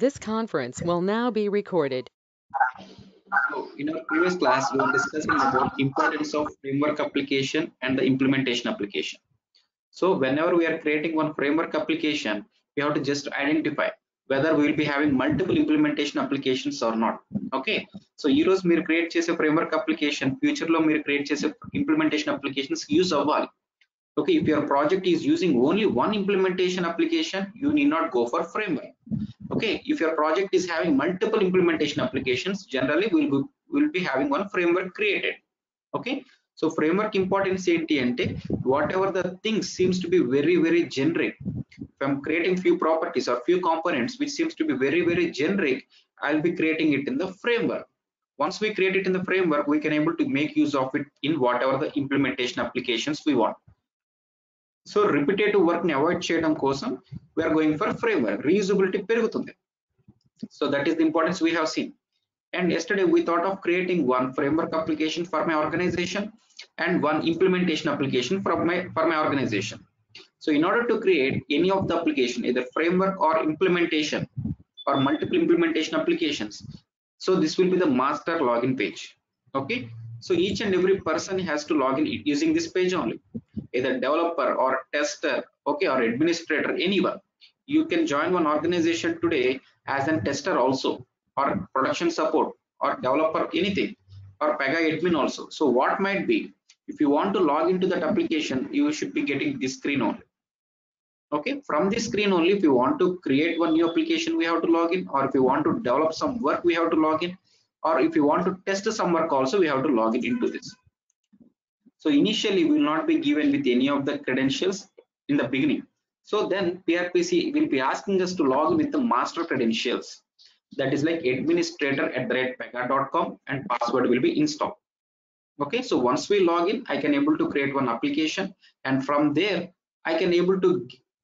This conference will now be recorded. So in our previous class, we were discussing about importance of framework application and the implementation application. So whenever we are creating one framework application, we have to just identify whether we will be having multiple implementation applications or not. Okay. So ఈ రోజు మీరు create చేసే framework application future లో మీరు create చేసే implementation applications use అవ్వాలి. Okay, if your project is using only one implementation application, you need not go for framework. Okay, if your project is having multiple implementation applications, generally we'll be having one framework created. Okay, so framework importance enti ante whatever the things seems to be very generic. If I'm creating few properties or few components which seems to be very generic, I'll be creating it in the framework. Once we create it in the framework, we can able to make use of it in whatever the implementation applications we want. So repetitive work ni avoid cheyadam kosam we are going for framework. Reusability perugutundi. So that is the importance we have seen. And yesterday we thought of creating one framework application for my organization and one implementation application for my organization. So in order to create any of the application, either framework or implementation or multiple implementation applications, so this will be the master login page. Okay, so each and every person has to log in using this page only, either developer or tester, okay, or administrator, anyone. You can join one organization today as a tester also, or production support, or developer, anything, or Pega admin also. So what might be, if you want to log into that application, you should be getting this screen only. Okay, from this screen only, if you want to create one new application, we have to log in, or if you want to develop some work, we have to log in, or if you want to test some work also, we have to log in into this. So initially we will not be given with any of the credentials in the beginning. So then PRPC will be asking us to log in with the master credentials, that is like administrator@pega.com, and password will be installed. Okay, so once we log in, I can able to create one application, and from there I can able to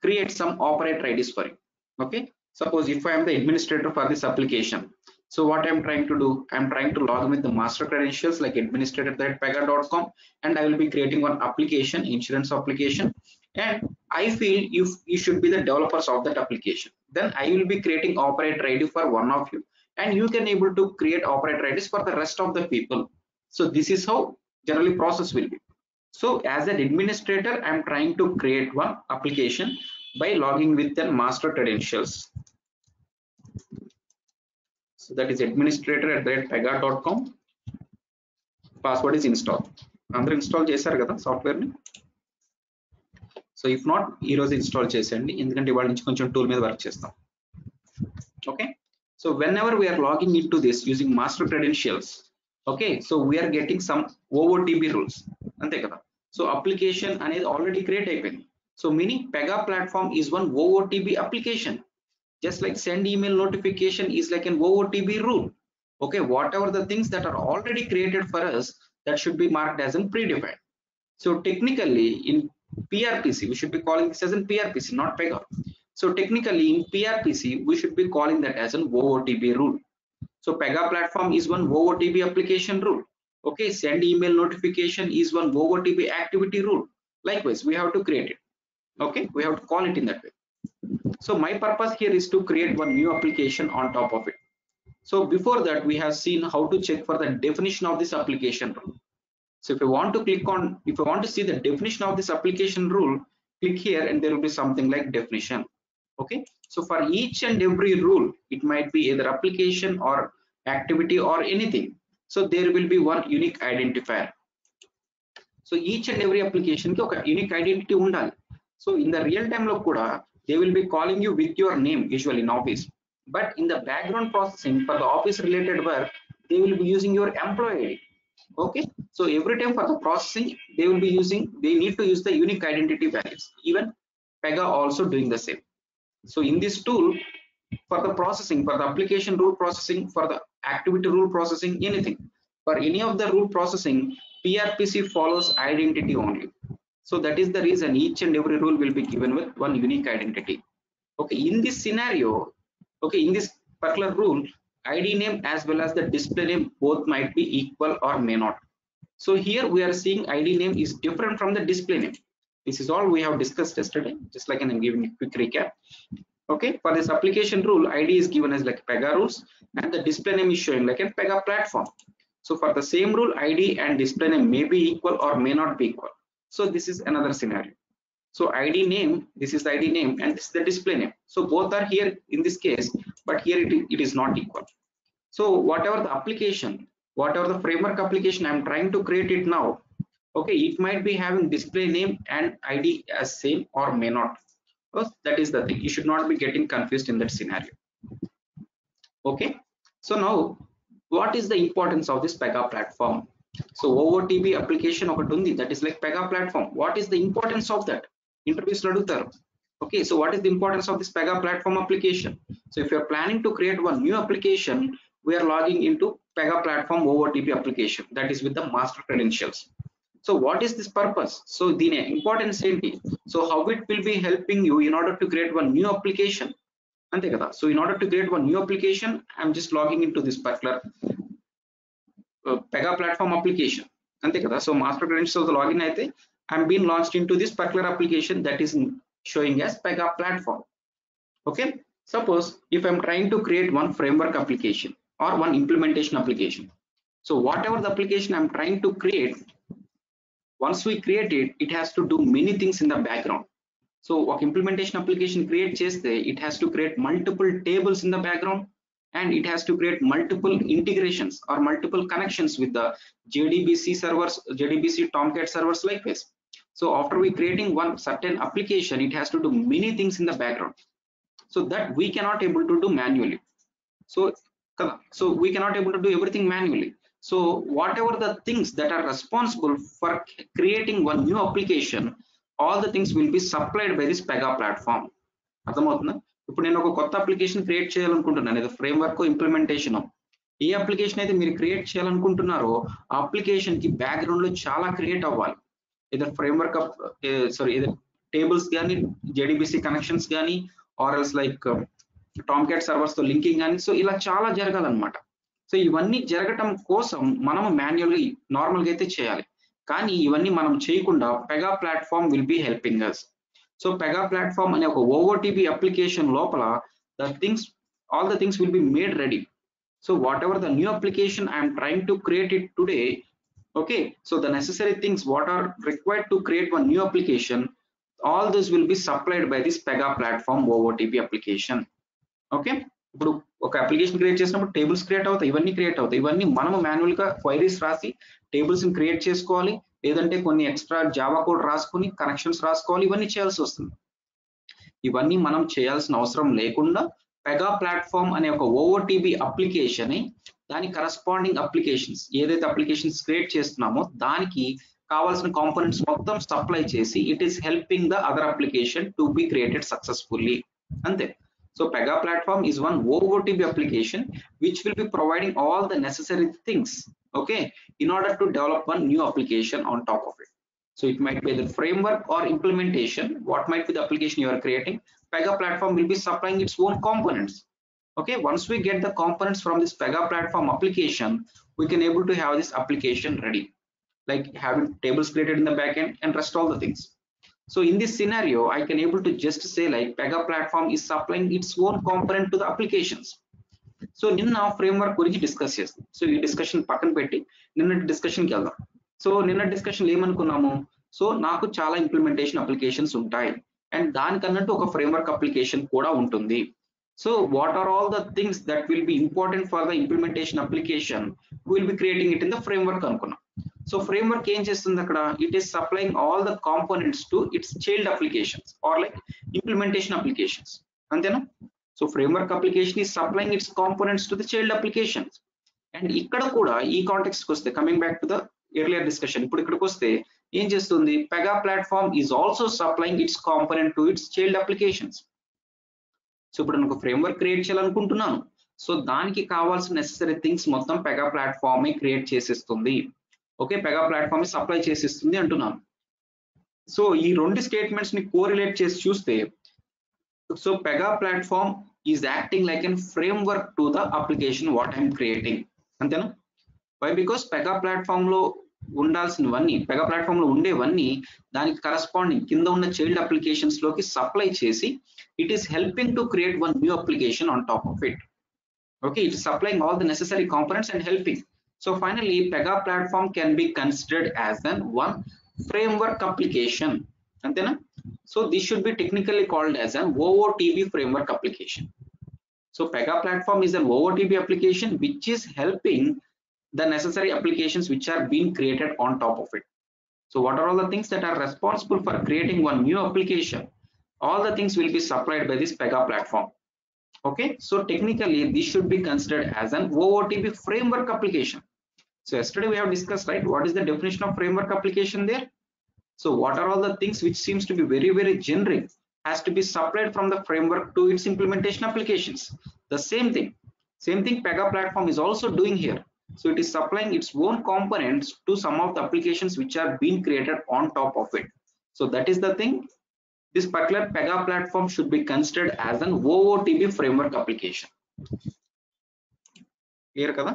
create some operator IDs for you. Okay, suppose if I am the administrator for this application, so what I'm trying to do, I'm trying to log in with the master credentials like administrator@pega.com, and I will be creating one application, insurance application, and I feel you should be the developers of that application. Then I will be creating operator ID for one of you, and you can able to create operator IDs for the rest of the people. So this is how generally process will be. So as an administrator, I'm trying to create one application by logging with the master credentials. So that is administrator@pega.com. Password is installed. అందరూ install చేశారు కదా software ని. So if not ఈ రోజు install చేసేయండి, ఎందుకంటే ఇవాళ నుంచి కొంచెం టూల్ మీద వర్క్ చేస్తాం. Okay, so whenever we are logging into this using master credentials, okay, so we are getting some OOTP rules, ante kada. So application అనేది already create అయిపోయింది. So meaning Pega platform is one OOTP application, just like send email notification is like an OOTP rule. Okay, whatever the things that are already created for us, that should be marked as a predefined. So technically in PRPC we should be calling this as a PRPC, not Pega. So technically in PRPC we should be calling that as an OOTP rule. So Pega platform is one OOTP application rule. Okay, send email notification is one OOTP activity rule. Likewise, we have to create it. Okay, we have to call it in that way. So my purpose here is to create one new application on top of it. So before that, we have seen how to check for the definition of this application rule. So if you want to see the definition of this application rule, click here and there will be something like definition. Okay, so for each and every rule, it might be either application or activity or anything, so there will be one unique identifier. So each and every application ki oka unique identity undali. So in the real time lo kuda they will be calling you with your name usually in office, but in the background processing for the office related work, they will be using your employee ID. Okay, so every time for the processing they need to use the unique identity values. Even Pega also doing the same. So in this tool, for the processing, for the application rule processing, for the activity rule processing, anything, for any of the rule processing, PRPC follows identity only. So that is the reason each and every rule will be given with one unique identity. Okay, in this scenario, okay, in this particular rule, ID name as well as the display name both might be equal or may not. So here we are seeing ID name is different from the display name. This is all we have discussed yesterday, just like I'm giving a quick recap. Okay, for this application rule, ID is given as like Pega rules, and the display name is showing like a Pega platform. So for the same rule, ID and display name may be equal or may not be equal. So this is another scenario. So ID name, this is the ID name, and this is the display name. So both are here in this case, but here it is not equal. So whatever the application, whatever the framework application I'm trying to create it now, okay, it might be having display name and ID as same or may not. So that is the thing. You should not be getting confused in that scenario. Okay. So now, what is the importance of this Pega platform? So OOTP application ఒకటి ఉంది, that is like Pega platform. What is the importance of that? Interviews అడుగుతారు. Okay, so what is the importance of this Pega platform application? So if you are planning to create one new application, we are logging into Pega platform OOTP application, that is with the master credentials. So what is this purpose? So the importance ఏంటి? So how it will be helping you in order to create one new application? అంతే కదా. So in order to create one new application, I'm just logging into this particular Pega platform application. అంతే కదా. So master credentials login అయితే I'm being launched into this particular application that is showing as Pega platform. Okay, suppose if I'm trying to create one framework application or one implementation application, so whatever the application I'm trying to create, once we create it, it has to do many things in the background. So ఒక implementation application create చేస్తే it has to create multiple tables in the background, and it has to create multiple integrations or multiple connections with the JDBC servers, JDBC Tomcat servers like this. So after we creating one certain application, it has to do many things in the background, so that we cannot able to do manually. So we cannot able to do everything manually. So whatever the things that are responsible for creating one new application, all the things will be supplied by this Pega platform. అర్థమవుతుందా? ఇప్పుడు నేను ఒక కొత్త application create చేయాలనుకుంటున్నాను, ఇది framework implementation. ఏ application అయితే మీరు create చేయాలనుకుంటున్నారో ఆ అప్లికేషన్ కి బ్యాక్గ్రౌండ్ లో చాలా క్రియేట్ అవ్వాలి. ఏదైనా ఫ్రేమ్వర్క్ ఏదైనా టేబుల్స్ కానీ, జేడీబీసీ కనెక్షన్స్ కానీ, ఆర్ ఎల్స్ లైక్ టామ్కాట్ సర్వర్స్ తో లింకింగ్ కానీ, సో ఇలా చాలా జరగాలన్నమాట. సో ఇవన్నీ జరగటం కోసం మనం మాన్యువల్ గా నార్మల్ గా అయితే చేయాలి, కానీ ఇవన్నీ మనం చేయకుండా Pega platform will be helping us. So Pega platform అనే ఒక OOTP application లోపల all the things will be made ready. So whatever the new application I am trying to create it today, okay, so the necessary things what are required to create one new application, all this will be supplied by this Pega platform OOTP application. Okay, ఇప్పుడు ఒక application create చేసినప్పుడు tables create అవుతాయి, ఇవన్నీ create అవుతాయి. ఇవన్నీ మనం manual గా queries రాసి టేబుల్స్ ని క్రియేట్ చేసుకోవాలి, లేదంటే కొన్ని ఎక్స్ట్రా జావా కోడ్ రాసుకొని కనెక్షన్స్ రాసుకోవాలి, ఇవన్నీ చేయాల్సి వస్తుంది. ఇవన్నీ మనం చేయాల్సిన అవసరం లేకుండా Pega ప్లాట్ఫామ్ అనే ఒక OOTP అప్లికేషన్ దాని కరస్పాండింగ్ అప్లికేషన్స్ ఏదైతే అప్లికేషన్స్ క్రియేట్ చేస్తున్నామో దానికి కావాల్సిన కాంపోనెంట్స్ మొత్తం సప్లై చేసి it is helping the other application to be created successfully. అంతే. So Pega platform is one OOTP application which will be providing all the necessary things, okay, in order to develop one new application on top of it. So it might be the framework or implementation, what might be the application you are creating, Pega platform will be supplying its own components. Okay, once we get the components from this Pega platform application, we can able to have this application ready, like having tables created in the backend and rest all the things. So in this scenario, I can able to just say like Pega platform is supplying its own component to the applications. So నిన్న framework గురించి discuss చేస్తాం. So ఈ discussion పక్కన పెట్టి నిన్నటి డిస్కషన్కి వెళ్దాం. So నిన్న discussion ఏమనుకున్నాము, so నాకు చాలా ఇంప్లిమెంటేషన్ అప్లికేషన్స్ ఉంటాయి అండ్ దానికన్నట్టు ఒక ఫ్రేమ్వర్క్ అప్లికేషన్ కూడా ఉంటుంది. So what are all the things that will be important for the implementation application, will be creating it in the framework అనుకున్నాం. సో ఫ్రేమ్వర్క్ ఏం చేస్తుంది అక్కడ, it is supplying all the components to its child applications are like implementation applications. అంతేనా? So framework application is supplying its components to the child applications. And ఇక్కడ కూడా ఈ context కి వస్తే, coming back to the earlier discussion, ఇప్పుడు ఇక్కడికి వస్తే ఏం చేస్తుంది, Pega platform is also supplying it's component to its child applications. So ఇప్పుడు నేను ఒక ఫ్రేమ్వర్క్ క్రియేట్ చేయాలనుకుంటున్నాను, సో దానికి కావాల్సిన నెసెసరీ థింగ్స్ మొత్తం Pega platform క్రియేట్ చేసేస్తుంది. ఓకే, Pega platform సప్లై చేసిస్తుంది అంటున్నాను. సో ఈ రెండు స్టేట్మెంట్స్ ని కోరిలేట్ చేసి చూస్తే, so Pega platform is acting like an framework to the application what I'm creating. అంతేనా? వై? బికాస్ Pega platform లో ఉండాల్సినవన్నీ పెగా ప్లాట్ఫామ్ లో ఉండేవన్నీ దానికి కరస్పాండింగ్ కింద ఉన్న చైల్డ్ అప్లికేషన్స్ లోకి సప్లై చేసి it is helping to create one new application on top of it. Okay, it is supplying all the necessary components and helping. So finally, Pega platform can be considered as an one framework application. Antena? So this should be technically called as an OOTB framework application. So Pega platform is an OOTB application which is helping the necessary applications which are being created on top of it. So what are all the things that are responsible for creating one new application? All the things will be supplied by this Pega platform. Okay, so technically this should be considered as an OOTB framework application. So yesterday we have discussed, right, what is the definition of framework application there. So what are all the things which seems to be very generic has to be supplied from the framework to its implementation applications. The same thing Pega platform is also doing here. So it is supplying its own components to some of the applications which are being created on top of it. So that is the thing. This particular Pega platform should be considered as an OOTB framework application. Clear kada?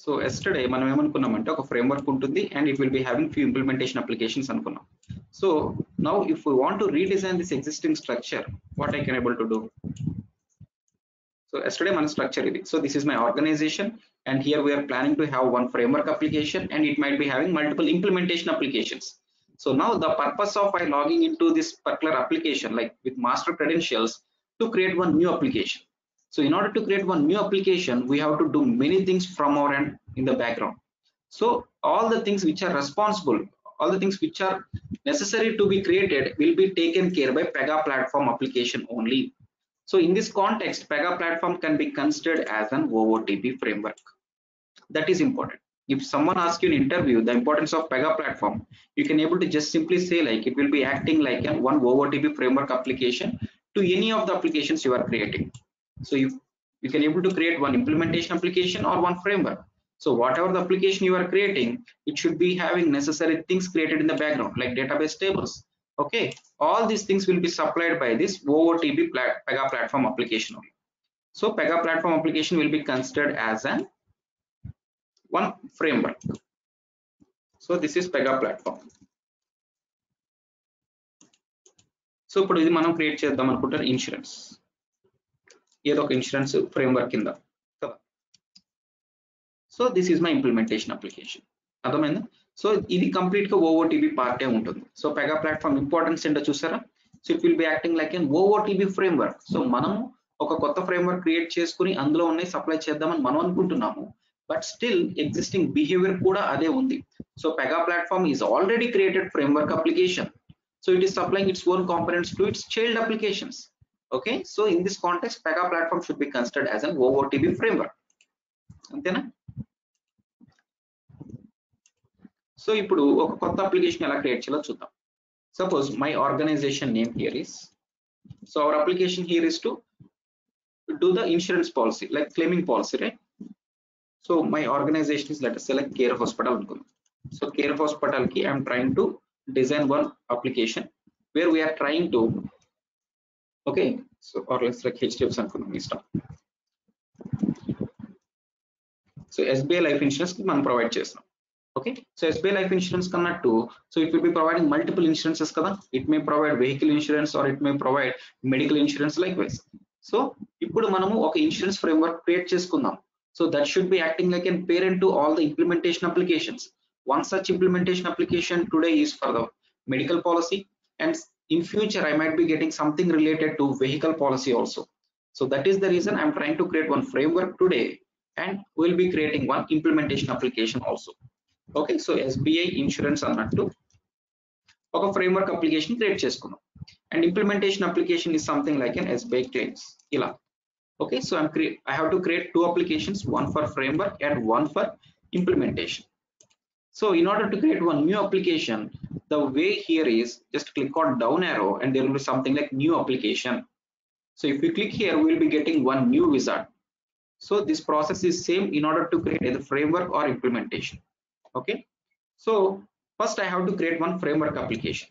So yesterday మనం ఏమనుకున్నామంటే ఒక framework ఉంటుంది and it will be having few implementation applications అనుకున్నాం. So now if we want to redesign this existing structure, what I can able to do? So yesterday మన structure ఇది. So this is my organization and here we are planning to have one framework application and it might be having multiple implementation applications. So now the purpose of I logging into this particular application like with master credentials to create one new application. So in order to create one new application, we have to do many things from our end in the background. So all the things which are responsible, all the things which are necessary to be created will be taken care by Pega platform application only. So in this context, Pega platform can be considered as an OOTB framework. That is important. If someone asks you in interview the importance of Pega platform, you can able to just simply say like it will be acting like an one OOTB framework application to any of the applications you are creating. So you can able to create one implementation application or one framework. So whatever the application you are creating, it should be having necessary things created in the background like database tables. Okay, all these things will be supplied by this OOTB Pega platform application only. So Pega platform application will be considered as an one framework. So this is Pega platform. So ఇప్పుడు ఇది మనం create చేద్దాం అనుకుంటారు insurance, ఏదో ఒక insurance framework కింద కదా. So this is my implementation application. అర్థమైందా? సో ఇది కంప్లీట్ గా ఓఓటీబీ పార్టే ఉంటుంది. సో పెగా ప్లాట్ఫామ్ ఇంపార్టెన్స్ ఏంటో చూసారా? So it will B acting like an ఓఓటీబీ framework. So మనము ఒక కొత్త ఫ్రేమ్వర్క్ క్రియేట్ చేసుకుని అందులో ఉన్నాయి సప్లై చేద్దామని మనం అనుకుంటున్నాము, బట్ స్టిల్ ఎగ్జిస్టింగ్ బిహేవియర్ కూడా అదే ఉంది. So Pega platform is already created framework application. So it is supplying its own components to its child applications. Okay, so in this context Pega platform should be considered as an OOTB framework. Antena? So ఇప్పుడు ఒక కొత్త application ఎలా create చేయాలో చూద్దాం. Suppose my organization name here is, so our application here is to do the insurance policy like claiming policy, right? So my organization is, let us select Care Hospital అనుకుందాం. So Care Hospital ki I am trying to design one application where we are trying to, okay, so or let's like HDFC అనుకుందాం ఇష్టం. So SBI life insurance కి మనం provide చేస్తాం. Okay, so SBI life insurance కన్నట్టు, so it will be providing multiple insurances కదా. It may provide vehicle insurance or it may provide medical insurance likewise. So ఇప్పుడు మనము ఒక insurance framework create చేసుకుందాం. So that should be acting like a parent to all the implementation applications. One such implementation application today is for the medical policy, and in future I might be getting something related to vehicle policy also. So that is the reason I'm trying to create one framework today, and we'll be creating one implementation application also. Okay, so SBI insurance annattu oka framework application create cheskunnam, and implementation application is something like an SBI claims ila. Okay, so I have to create two applications, one for framework and one for implementation. So in order to create one new application, the way here is just click on down arrow and there will be something like new application. So if we click here, we will be getting one new wizard. So this process is same in order to create either framework or implementation. Okay, so first I have to create one framework application.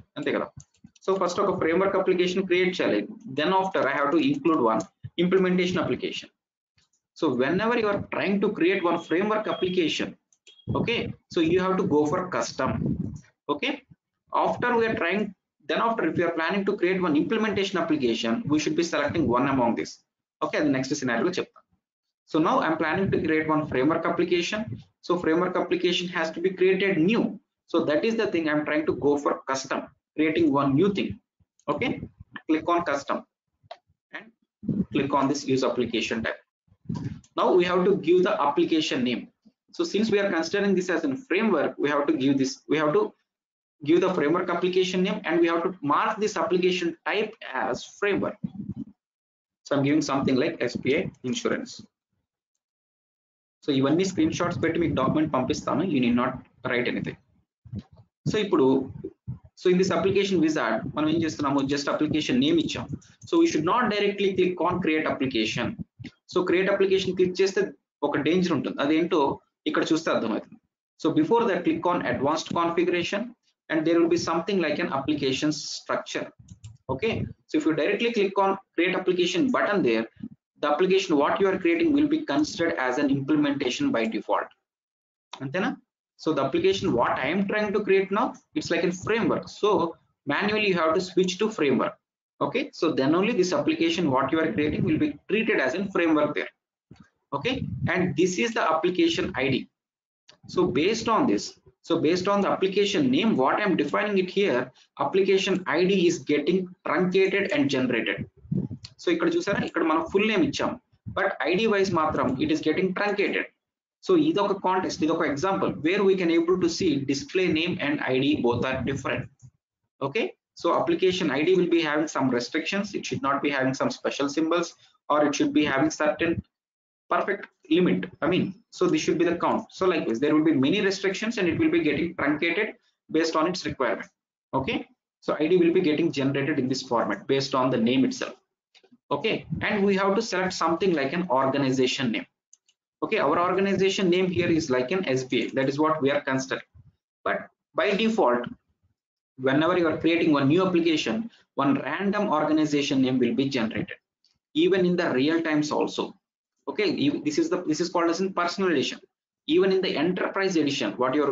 So first of a framework application create challenge, then after I have to include one implementation application. So whenever you are trying to create one framework application, okay, so you have to go for custom. Okay, after we are trying, then after if you are planning to create one implementation application, we should be selecting one among this. Okay, the next scenario chapter. So now I'm planning to create one framework application. So framework application has to be created new. So that is the thing I'm trying to go for custom, creating one new thing. Okay, click on custom and click on this use application tab. Now we have to give the application name. So since we are considering this as a framework, we have to give this, we have to give the framework application name, and we have to mark this application type as framework. So I'm giving something like SBI insurance. So ఇవన్నీ screen shots పెట్టి మీకు document పంపిస్తాను, you need not write anything. So ఇప్పుడు so in this application wizard మనం ఏం చేస్తున్నాము, just application name ఇచ్చాం. So we should not directly click on create application. So create application click చేస్తే ఒక డేంజర్ ఉంటుంది, అదేంటో ఇక్కడ చూస్తే అర్థమవుతుంది. So before that click on advanced configuration and there will be something like an application structure. Okay, so if you directly click on create application button there, the application what you are creating will be considered as an implementation by default. Antena? So the application what I am trying to create now, it's like a framework, so manually you have to switch to framework. Okay, so then only this application what you are creating will be treated as a framework there. Okay, and this is the application ID. So based on this, so based on the application name what I'm defining it here, application ID is getting truncated and generated. So ikkada chusara, ikkada mana full name ichcham, but ID wise matram it is getting truncated. So idoka context, idoka example where we can able to see display name and ID both are different. Okay, so application ID will be having some restrictions, it should not be having some special symbols, or it should be having certain perfect limit, I mean, so this should be the count. So like this there will be many restrictions and it will be getting truncated based on its requirement. Okay, so ID will be getting generated in this format based on the name itself. Okay, and we have to select something like an organization name. Okay, our organization name here is like an SBI, that is what we are considering. But by default, whenever you are creating one new application, one random organization name will be generated, even in the real times also. Okay, this is called as in personal edition. Even in the enterprise edition what you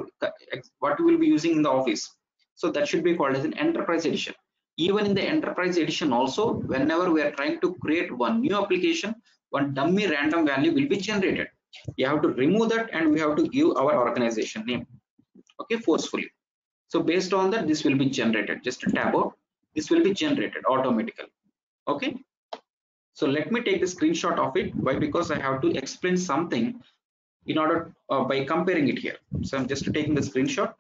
will be using in the office, so that should be called as an enterprise edition. Even in the enterprise edition also, whenever we are trying to create one new application, one dummy random value will be generated. You have to remove that and we have to give our organization name, okay, forcefully. So based on that this will be generated, just a tab out, this will be generated automatically. Okay, so let me take the screenshot of it. Why? Because I have to explain something in order by comparing it here. So I'm just taking the screenshot.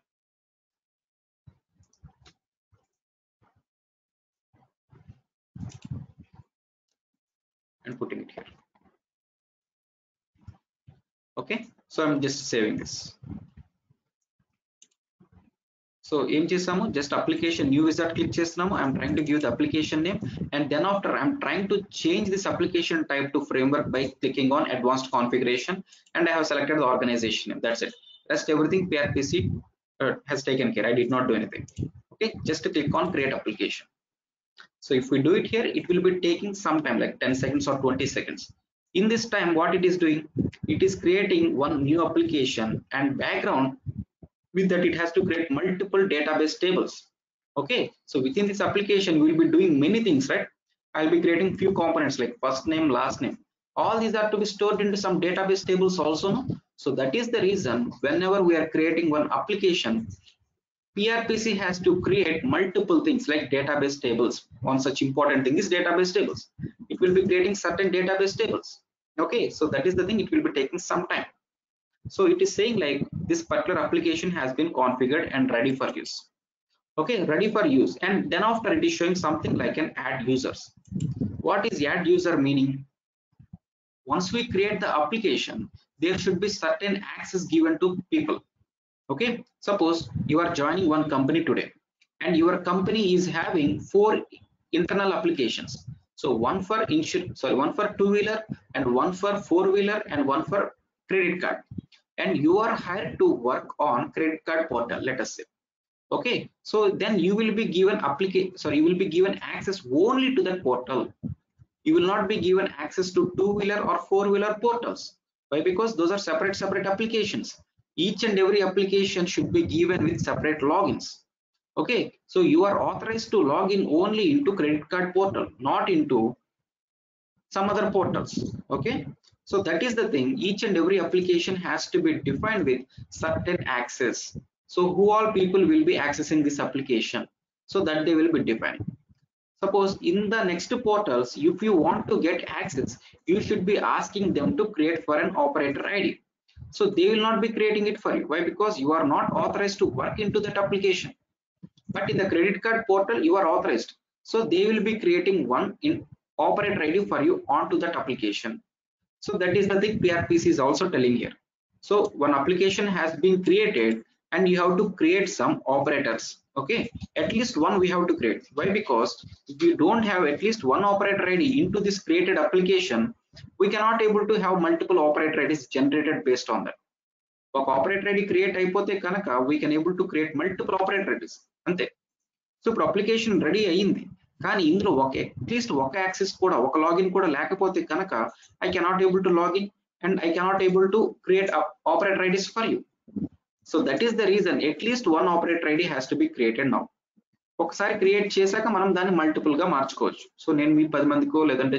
And putting it here. Okay, so I'm just saving this. So ఏం చేసాము, just application new wizard click చేస్తున్నాము. I'm trying to give the application name and then after I'm trying to change this application type to framework by clicking on advanced configuration, and I have selected the organization name. That's it. Rest everything PRPC has taken care. I did not do anything. Okay, just click on create application. So if we do it here, it will be taking some time, like 10 seconds or 20 seconds. In this time what it is doing, it is creating one new application, and background with that it has to create multiple database tables. Okay, so within this application we will be doing many things, right? I'll be creating few components like first name, last name, all these are to be stored into some database tables also, no? So that is the reason whenever we are creating one application, PRPC has to create multiple things like database tables. One such important thing is database tables. It will be creating certain database tables. Okay, so that is the thing, it will be taking some time. So it is saying like this particular application has been configured and ready for use. Okay, ready for use, and then after it is showing something like an add users. What is add user meaning? Once we create the application, there should be certain access given to people. Okay, suppose you are joining one company today and your company is having 4 internal applications. So one for one for two-wheeler and one for four-wheeler and one for credit card, and you are hired to work on credit card portal, let us say. Okay, so then you will be given you will be given access only to that portal. You will not be given access to two-wheeler or four-wheeler portals. Why? Because those are separate applications. Each and every application should be given with separate logins. Okay, so you are authorized to log in only into credit card portal, not into some other portals. Okay, so that is the thing. Each and every application has to be defined with certain access. So who all people will be accessing this application, so that they will be defined. Suppose in the next portals, if you want to get access, you should be asking them to create for an operator ID. So they will not be creating it for you. Why? Because you are not authorized to work into that application. But in the credit card portal, you are authorized. So they will be creating one in operator ID for you onto that application. So that is the thing PRPC is also telling here. So one application has been created and you have to create some operators. Okay, at least one we have to create. Why? Because if you don't have at least one operator ID into this created application, we cannot able to have multiple operator IDs generated based on that. ఒక operator ID create అయిపోతే కనుక we can able to create multiple operator IDs అంతే. So ఇప్పుడు application ready అయ్యింది, కానీ ఇందులో at least ఒక access కూడా ఒక లాగిన్ కూడా లేకపోతే కనుక I cannot able to login and I cannot able to create operator IDs for you. So that is the reason at least one operator ID has to be created now. ఒకసారి create చేశాక మనం దాన్ని multiple గా మార్చుకోవచ్చు. So నేను మీ 10 మందికో లేదంటే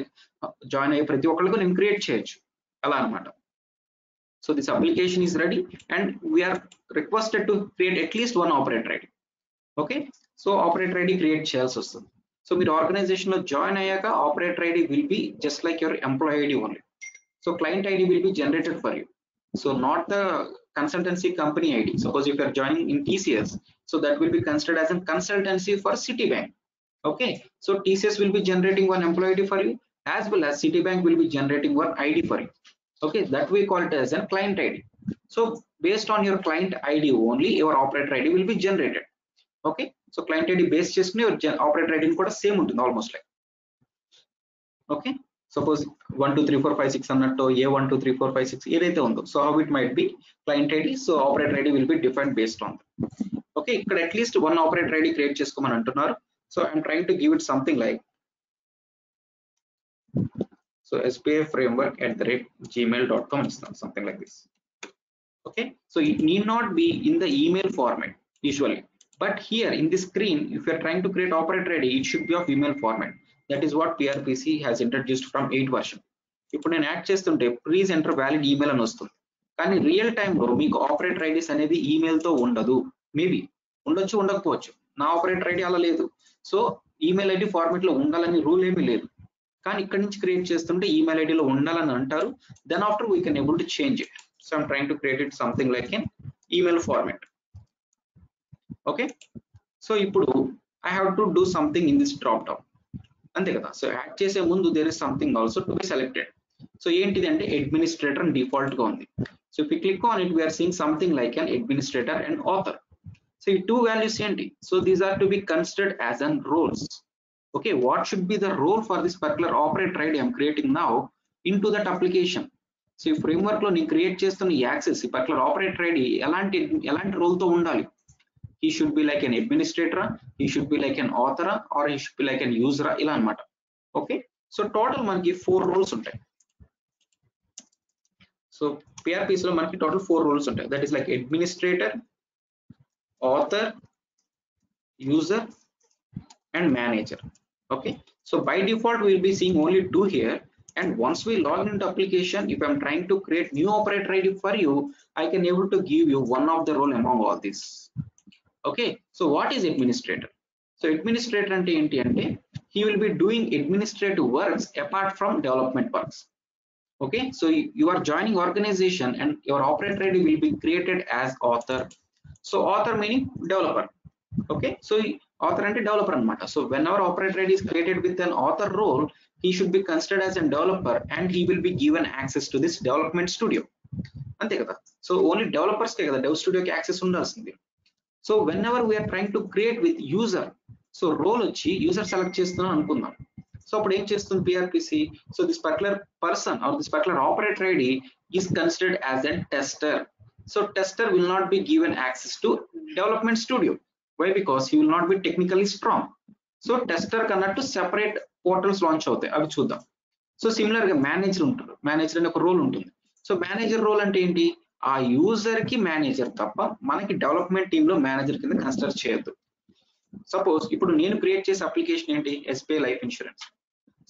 join అయ్యే ప్రతి ఒక్కరికో నేను క్రియేట్ చేయొచ్చు అలా అనమాట. So this application is ready and we are requested to create at least one operator ID. Okay, so operator ID create చేయాల్సి వస్తుంది. సో మీరు ఆర్గనైజేషన్ లో జాయిన్ అయ్యాక operator ID will be just like your employee ID only. So client ID will be generated for you, so not the consultancy company ID. Suppose if you are joining in TCS, so that will be considered as a consultancy for Citibank. Okay, so TCS will be generating one employee ID for you, as well as Citibank will be generating one ID for you. Okay, that we call it as a client ID. So based on your client ID only, your operator ID will be generated. Okay, so client ID base చేసుకుని your operator ID కూడా same ఉంటుంది almost like. Okay, suppose 1 2 3 4 5 6 అన్నట్టు A1 2 3 4 5 6 ఏదైతే ఉందో, so how it might be client ID, so operator ID will be defined based on that. Okay, ఇక్కడ at least one operator ID create చేసుకోమని అంటున్నారు. So I'm trying to give it something like, so spaframework@gmail.com, something like this. Okay, so it need not be in the email format usually, but here in this screen if you are trying to create operator ID, it should be of email format. That is what PRPC has introduced from 8 version. ఇప్పుడు నేను add చేస్తుంటే please enter valid email అని వస్తుంది, కానీ real time లో మీకు operator IDs అనేది email తో ఉండదు. మేబీ ఉండొచ్చు, ఉండకపోవచ్చు. నా ఆపరేటర్ ఐడి అలా లేదు. సో ఈమెయిల్ ఐడి ఫార్మాట్ లో ఉండాలని రూల్ ఏమీ లేదు, కానీ ఇక్కడ నుంచి క్రియేట్ చేస్తుంటే ఈమెయిల్ ఐడిలో ఉండాలని అంటారు. Then after we can able to change it. So I'm trying to create it something like an email format. Okay, so ఇప్పుడు I have to do something in this drop down, అంతే కదా. So add చేసే ముందు there is something also to be selected. So ఏంటిది అంటే administrator default గా ఉంది. So if you click on it, we're seeing something like an administrator and author. So ఈ two values ఏంటి? So these are to be considered as an roles. Okay, what should be the role for this particular operator ID I'm creating now into that application? So ఈ framework లో నేను create చేస్తున్న ఈ access, ఈ particular operator ID ఎలాంటి role తో ఉండాలి? He should be like an administrator, he should be like an author, or he should be like an user, ఇలా అన్నమాట. ఓకే, సో టోటల్ మనకి 4 రోల్స్ ఉంటాయి. సో PRPC లో మనకి టోటల్ 4 రోల్స్ ఉంటాయి. That is like administrator, author, user and manager. Okay, so by default we will be seeing only 2 here, and once we log into application, if I'm trying to create new operator ID for you, I can able to give you one of the role among all this. Okay, so what is administrator? So administrator ante enti ante he will be doing administrative works apart from development works. Okay, so you are joining organization and your operator ID will be created as author. So author meaning developer. Okay, so author and developer anamata. So whenever operator ID is created with an author role, he should be considered as a developer and he will be given access to this development studio. Ante kada. So only developers ke kada dev studio ki access undalsindi. So whenever we are trying to create with user, so role వచ్చి user select చేస్తున్నాం అనుకుందాం. So అప్పుడు ఏం చేస్తుంది PRPC? So this particular person or this particular operator ID is considered as a tester. So tester will not be given access to development studio. Why? Because he will not be technically strong. So tester cannot to separate portals launch అవుతాయి, అవి చూద్దాం. So similar గా manager ఉంటారు, manager అనే ఒక role ఉంటుంది. So manager role అంటే ఏంటి, ఆ యూజర్ కి మేనేజర్ తప్ప మనకి డెవలప్మెంట్ టీమ్ లో మేనేజర్ కింద కన్సిడర్ చేయొద్దు. సపోజ్ ఇప్పుడు నేను క్రియేట్ చేసే అప్లికేషన్ ఏంటి, SBI life insurance.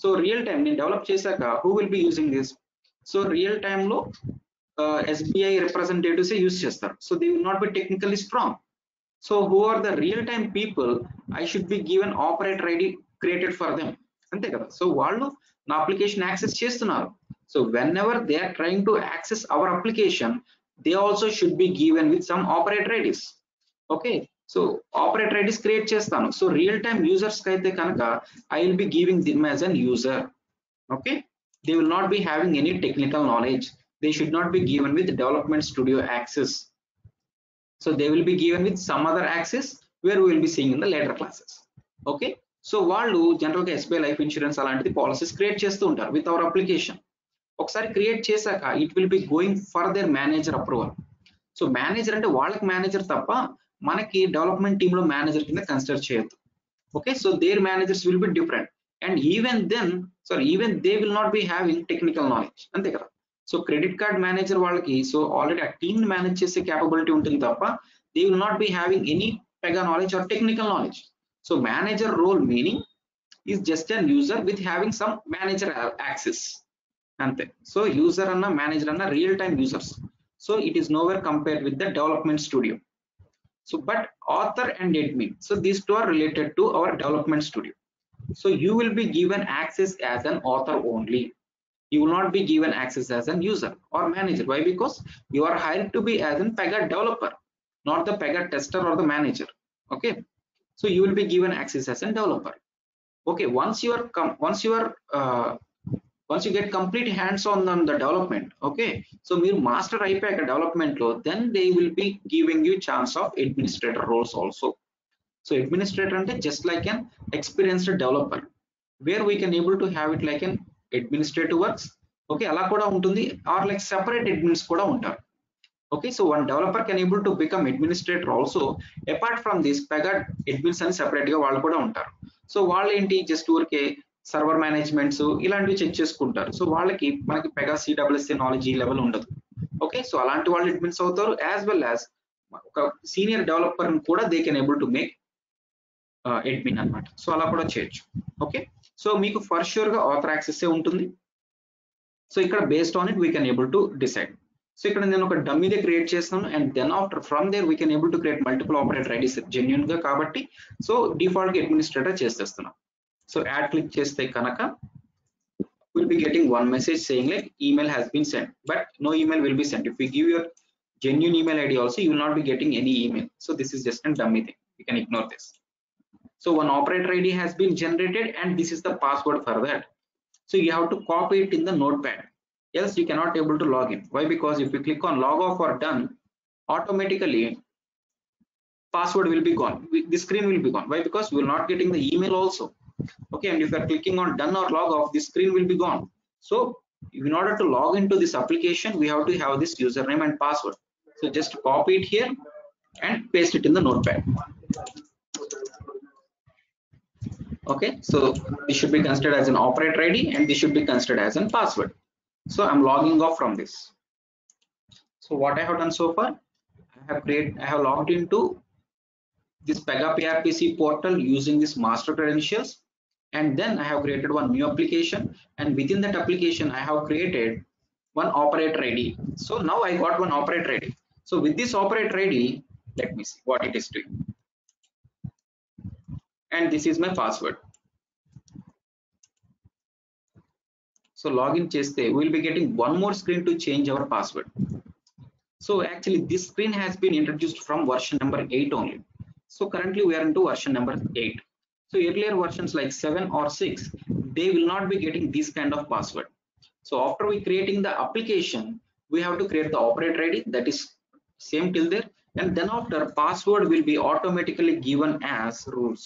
So real time నేను డెవలప్ చేశాక who will be using this, so real time లో ఎస్బీఐ రిప్రజెంటేటివ్స్ యూజ్ చేస్తారు. So they will not be technically strong. So who are the real time people, I should be given operator ID created for them, అంతే కదా. So వాళ్ళు నా application access చేస్తున్నారు. So whenever they are trying to access our application, they also should be given with some operator IDs. Okay, so operator IDs create చేస్తాను. So real time users కి అయితే కనుక I will be giving them as an user. Okay, they will not be having any technical knowledge, they should not be given with development studio access. So they will be given with some other access where we will be seeing in the later classes. Okay, so వాళ్ళు general గా SBI life insurance అలాంటిది policies create చేస్తూ ఉంటారు with our application. ఒకసారి create చేశాక it will be going for their manager approval. So manager అంటే వాళ్ళకి manager తప్ప మనకి డెవలప్మెంట్ టీమ్ లో మేనేజర్ కింద కన్సిడర్ చేయొద్దు. Okay, so their managers will be different, and even they will not be having technical knowledge, అంతే కదా. So credit card manager వాళ్ళకి సో ఆల్రెడీ ఆ టీమ్ ని మేనేజ్ చేసే క్యాపబిలిటీ ఉంటుంది తప్ప they will not be having any Pega knowledge or technical knowledge. So manager role meaning is just an user with having some manager access, అంతే. So user అన్న manager అన్న real time users. So it is nowhere compared with the development studio. So but author and admin, so these two are related to our development studio. So you will be given access as an author only, you will not be given access as an user or manager. Why? Because you are hired to be as an Pega developer, not the Pega tester or the manager. Okay, so you will be given access as a developer. Okay, once you get complete hands on the development, okay, so మీరు master అయిపోయాక development లో, then they will be giving you chance of administrator roles also. So administrator అంటే just like an experienced developer where we can able to have it like an administrative works. Okay, అలా కూడా ఉంటుంది, are like separate admins కూడా ఉంటారు. Okay, so one developer can able to become administrator also. Apart from this Pega admins అని separate గా వాళ్ళు కూడా ఉంటారు. సో వాళ్ళు ఏంటి, జస్ట్ ఊరికే సర్వర్ మేనేజ్మెంట్స్ ఇలాంటివి చెక్ చేసుకుంటారు. సో వాళ్ళకి మనకి పెగా సిడబ్ల్యూఎస్ఏ నాలెడ్జ్ ఈ లెవెల్ ఉండదు. ఓకే, సో అలాంటి వాళ్ళు అడ్మిన్స్ అవుతారు, యాజ్ వెల్ యాజ్ ఒక సీనియర్ డెవలపర్ కూడా they can able to make admin అన్నమాట. సో అలా కూడా చేయొచ్చు. ఓకే, సో మీకు ఫర్ షూర్ గా ఆథర్ యాక్సెస్ ఉంటుంది. సో ఇక్కడ based on it we can able to decide. So ఇక్కడ నేను ఒక డమ్మీదే క్రియేట్ చేస్తాను, and then after from there we can able to create multiple operator IDs genuine గా కాబట్టి. సో డిఫాల్ట్ గా అడ్మినిస్ట్రేటర్ చేసేస్తున్నాం. సో యాడ్ క్లిక్ చేస్తే కనుక will be getting one message saying like email has been sent, but no email will be sent. If we give your genuine email ID also, you will not be getting any email. So this is just a dummy thing, you can ignore this. So one operator ID has been generated, and this is the password for that. So you have to copy it in the notepad, else you cannot able to log in. Why? Because if you click on log off or done, automatically password will be gone, the screen will be gone. Why? Because we are not getting the email also. Okay, and if you are clicking on done or log off, this screen will be gone. So in order to log into this application, we have to have this username and password. So just copy it here and paste it in the notepad. Okay, so this should be considered as an operator ID, and this should be considered as a password. So I'm logging off from this. So what I have done so far, I have logged into this Pega PRPC portal using this master credentials, and then I have created one new application, and within that application I have created one operator ID. So now I got one operator ID. So with this operator ID, let me see what it is doing, and this is my password. So login cheste, we will be getting one more screen to change our password. So actually this screen has been introduced from version number 8 only. So currently we are into version number 8. So earlier versions like 7 or 6, they will not be getting this kind of password. So after we creating the application, we have to create the operator ID, that is same till there, and then after password will be automatically given as rules.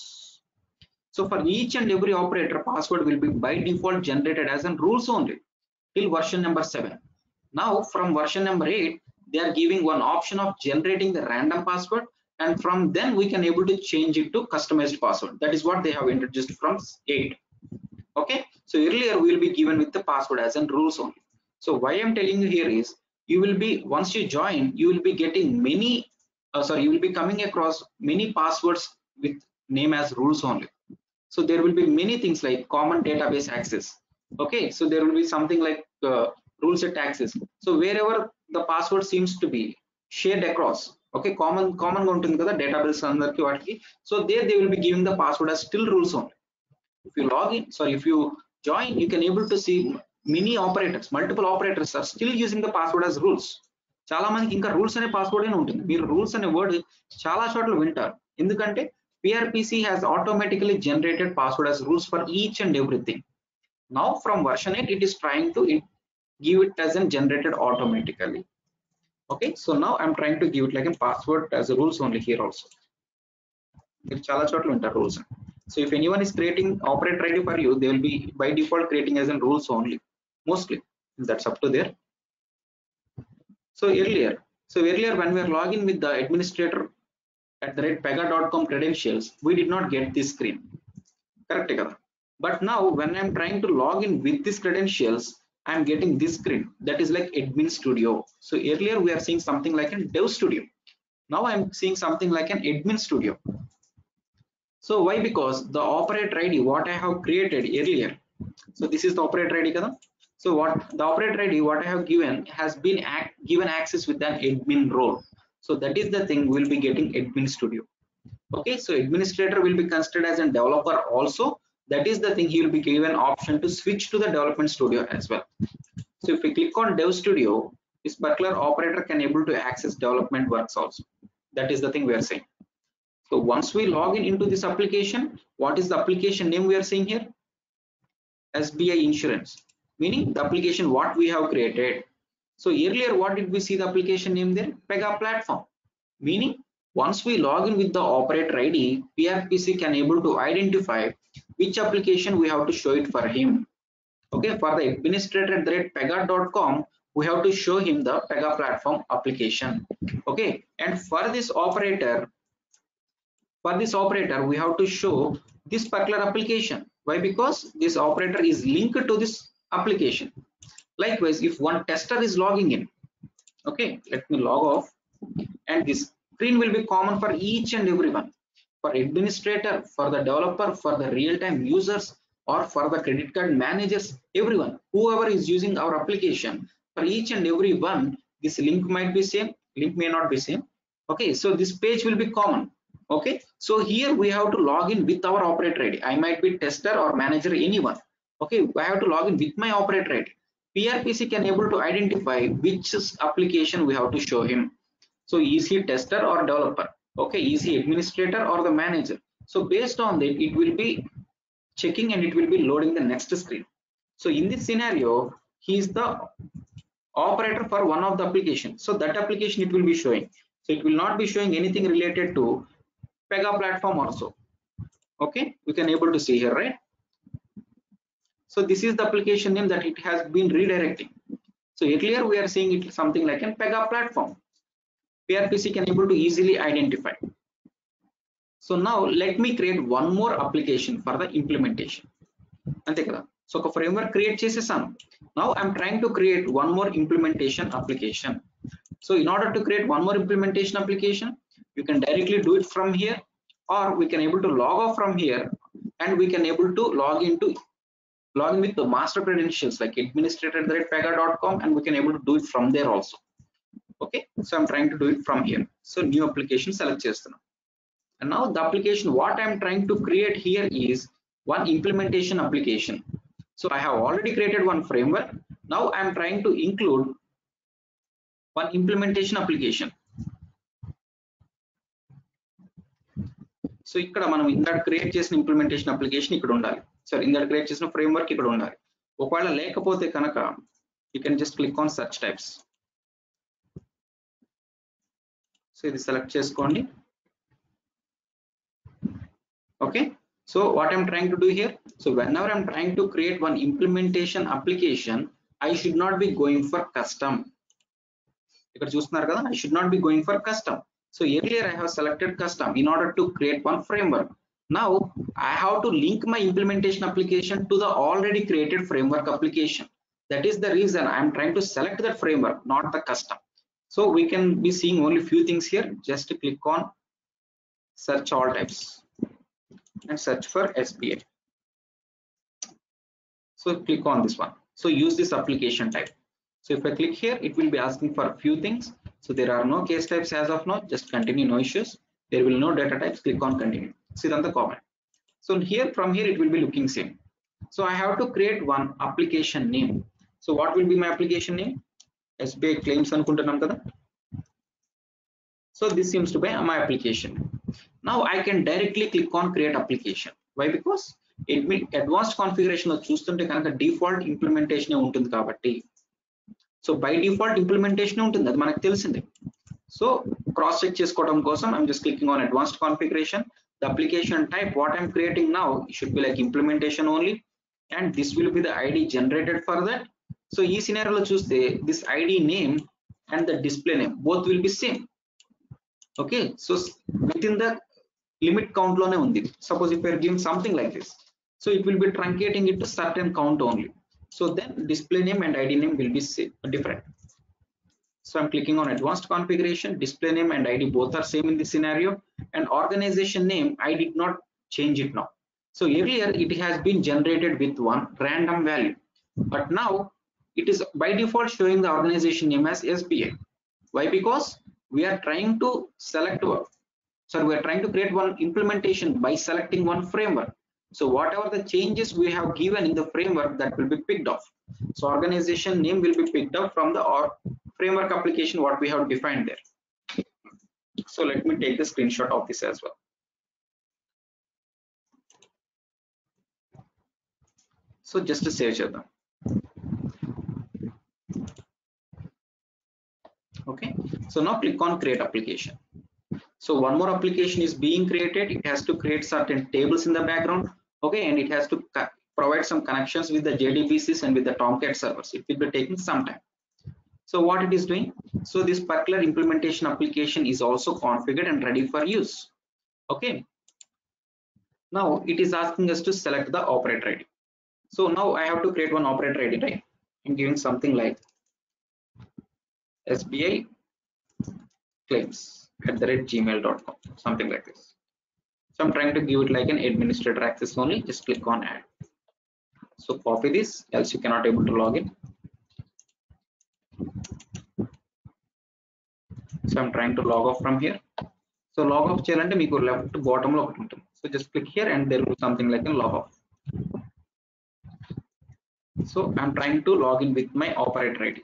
So for each and every operator, password will be by default generated as an rules only till version number 7. Now from version number 8, they are giving one option of generating the random password, and from then we can able to change it to customized password. That is what they have introduced from 8. Okay, so earlier we will be given with the password as in rules only. So why I'm telling you here is, you will be, once you join, you will be getting many you will be coming across many passwords with name as rules only. So there will be many things like common database access. Okay, so there will be something like rules set access. So wherever the password seems to be shared across, okay, common గా ఉంటుంది కదా database అందరికి వాటికి. So there they will be giving the password as still rules only. If you log in, sorry, if you join, you can able to see many operators, multiple operators are still using the password as rules. చాలా మందికి ఇంకా rules అనే password అనే ఉంటుంది. మీరు rules అనే word చాలా చోట్ల వింటారు, ఎందుకంటే PRPC has automatically generated password as rules for each and everything. Now from version 8 it is trying to give it as an generated automatically. Okay, so now I'm trying to give it like a password as a rules only here also. మీరు చాలా చోట్ల ఉంటారు rules. So if anyone is creating operator ID for you, they will be by default creating as in rules only, mostly. That's up to there. So earlier when we are logging with the administrator at the rate pega.com credentials, we did not get this screen, correct kada? But now when I'm trying to log in with these credentials, I'm getting this screen, that is like admin studio. So earlier we are seeing something like a dev studio, now I'm seeing something like an admin studio. So why? Because the operator ID what I have created earlier, so this is the operator ID kada? So what the operator ID what I have given has been given access with an admin role. So that is the thing, we'll be getting admin studio. Okay, so administrator will be considered as a developer also. That is the thing, he will be given option to switch to the development studio as well. So if we click on dev studio, this particular operator can able to access development works also. That is the thing we are saying. So once we log in into this application, what is the application name we are seeing here? SBI Insurance, meaning the application what we have created. So earlier what did we see the application name there? Pega platform, meaning once we log in with the operator ID, PRPC can able to identify which application we have to show it for him. Okay, for the administrator at the rate pega.com, we have to show him the Pega platform application. Okay, and for this operator we have to show this particular application. Why? Because this operator is linked to this application. Likewise, if one tester is logging in, okay, let me log off, and this screen will be common for each and everyone, for administrator, for the developer, for the real-time users, or for the credit card managers, everyone, whoever is using our application, for each and every one, this link might be same, link may not be same. Okay, so this page will be common. Okay, so here we have to log in with our operator ID. I might be tester or manager, anyone. Okay, I have to log in with my operator ID. PRPC can able to identify which application we have to show him. So is he tester or developer? Okay, is he administrator or the manager? So based on that, it will be checking and it will be loading the next screen. So in this scenario, he is the operator for one of the application. So that application it will be showing. So it will not be showing anything related to Pega platform also. Okay, we can able to see here, right? So this is the application name that it has been redirecting. So earlier we are seeing it something like a Pega platform. PRPC can able to easily identify. So now let me create one more application for the implementation. Ante kada. So a framework create chesesam. Now I'm trying to create one more implementation application. So in order to create one more implementation application, you can directly do it from here, or we can able to log off from here, and we can able to log in with the master credentials like administrator@pega.com, and we can able to do it from there also. Okay, so I'm trying to do it from here. So new application select chestunna, and now the application what I'm trying to create here is one implementation application. So I have already created one framework. Now I'm trying to include one implementation application. So ఇక్కడ మనం ఇందాక create చేసిన implementation application ఇక్కడ ఉండాలి. సరే, ఇందాక create చేసిన framework ఇక్కడ ఉండాలి. ఒకవేళ లేకపోతే కనుక you can just click on search types. So ఇది సెలెక్ట్ చేసుకోండి. Okay, so what I'm trying to do here, so when ever I'm trying to create one implementation application, I should not be going for custom. ఇక్కడ చూస్తున్నారు కదా, I should not be going for custom. So earlier I have selected custom in order to create one framework. Now I have to link my implementation application to the already created framework application. That is the reason I am trying to select that framework, not the custom. So we can be seeing only few things here. Just click on search all types and search for SBI. So click on this one. So use this application type. So if I click here, it will be asking for a few things. So there are no case types as of now. Just continue, no issues. There will no data types. Click on continue. See on the comment. So here, from here, it will be looking same. So I have to create one application name. So what will be my application name? SBI claims anukuntunnam kada. So this seems to be my application. Now I can directly click on create application. Why? Because advanced configuration of చూస్తుంటే కనుక default implementation ఉంటుంది కాబట్టి, so by default implementation ఉంటుంది, అది మనకు తెలిసిందే. So cross check చేసుకోవడం కోసం I'm just clicking on advanced configuration. The application type what I'm creating now should be like implementation only, and this will be the ID generated for that. So ఈ scenario లో చూస్తే this ID name and the display name both will be same. Okay, so within the limit count lone undi. Suppose if we are giving something like this, so it will be truncating it to certain count only. So then display name and ID name will be different. So I'm clicking on advanced configuration. Display name and ID both are same in this scenario, and organization name I did not change it now. So earlier it has been generated with one random value, but now it is by default showing the organization name as SBI. Why? Because we are trying to select we are trying to create one implementation by selecting one framework. So whatever the changes we have given in the framework, that will be picked off. So organization name will be picked up from the framework application what we have defined there. So let me take the screenshot of this as well. So just to save chedam. Okay, so now click on create application. So one more application is being created. It has to create certain tables in the background. Okay, and it has to provide some connections with the JDBCs and with the Tomcat servers. It will be taking some time. So what it is doing? So this particular implementation application is also configured and ready for use. Okay, now it is asking us to select the operator ID. So now I have to create one operator ID, right? I'm giving something like SBI claims @gmail.com, something like this. So I'm trying to give it like an administrator access only. Just click on add. So copy this, else you cannot able to log in. So I'm trying to log off from here. So log off cheyalante meeku left bottom lo okati untundi. So just click here and there will be something like a log off. So I'm trying to log in with my operator ID.